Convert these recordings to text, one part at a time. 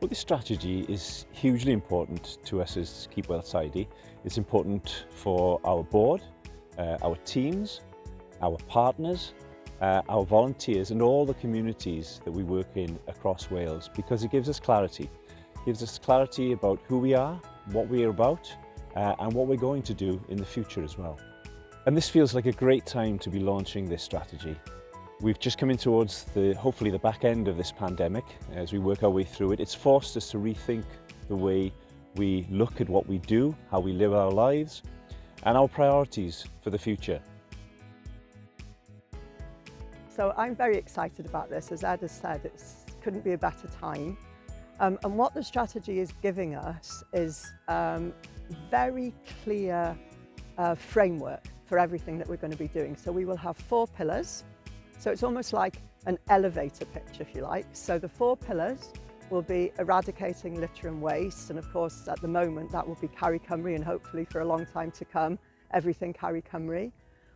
Well, this strategy is hugely important to us as Keep Well Tidy. It's important for our board, our teams, our partners, our volunteers and all the communities that we work in across Wales, because it gives us clarity. It gives us clarity about who we are, what we are about, and what we're going to do in the future as well. And this feels like a great time to be launching this strategy. We've just come in towards hopefully the back end of this pandemic. As we work our way through it, it's forced us to rethink the way we look at what we do, how we live our lives, and our priorities for the future. So I'm very excited about this. As Ed has said, it couldn't be a better time. And what the strategy is giving us is very clear framework for everything that we're going to be doing. So we will have 4 pillars. So it's almost like an elevator pitch, if you like. So the 4 pillars will be eradicating litter and waste. And of course, at the moment, that will be Caru Cymru, and hopefully for a long time to come, everything Caru Cymru.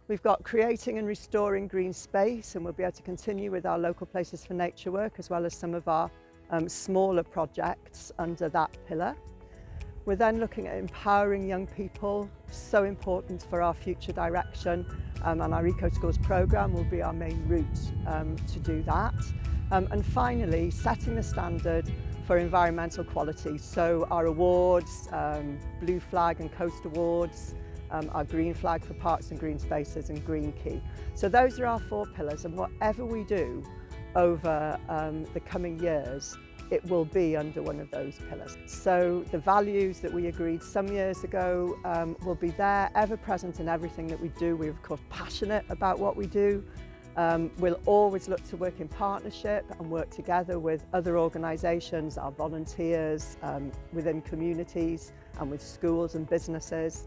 We've got creating and restoring green space, and we'll be able to continue with our local places for nature work, as well as some of our smaller projects under that pillar. We're then looking at empowering young people, so important for our future direction, and our Eco Schools programme will be our main route to do that. And finally, setting the standard for environmental quality. So our awards, Blue Flag and Coast Awards, our Green Flag for parks and green spaces, and Green Key. So those are our 4 pillars, and whatever we do over the coming years, it will be under one of those pillars. So the values that we agreed some years ago will be there, ever present in everything that we do. We're of course passionate about what we do. We'll always look to work in partnership and work together with other organisations, our volunteers, within communities and with schools and businesses.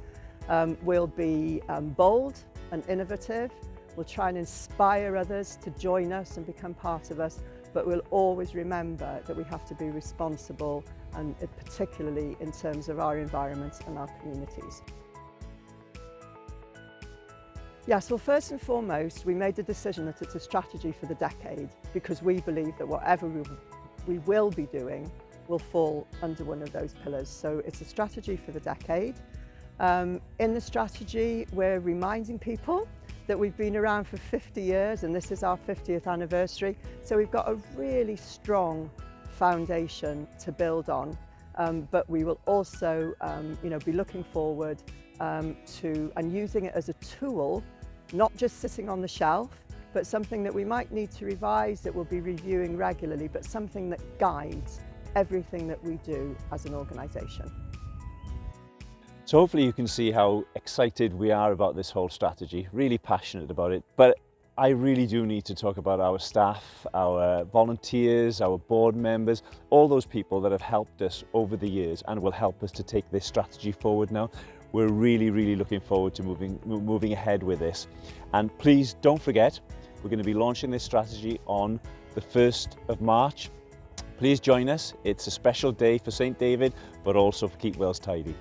We'll be bold and innovative. We'll try and inspire others to join us and become part of us, but we'll always remember that we have to be responsible, and particularly in terms of our environment and our communities. Yes, well, first and foremost, we made the decision that it's a strategy for the decade, because we believe that whatever we will be doing will fall under one of those pillars. So it's a strategy for the decade. In the strategy, we're reminding people that we've been around for 50 years, and this is our 50th anniversary. So we've got a really strong foundation to build on, but we will also be looking forward to and using it as a tool, not just sitting on the shelf, but something that we might need to revise, that we'll be reviewing regularly, but something that guides everything that we do as an organisation. So hopefully you can see how excited we are about this whole strategy, really passionate about it. But I really do need to talk about our staff, our volunteers, our board members, all those people that have helped us over the years and will help us to take this strategy forward now. We're really looking forward to moving ahead with this. And please don't forget, we're going to be launching this strategy on the 1st of March. Please join us. It's a special day for St. David, but also for Keep Wales Tidy.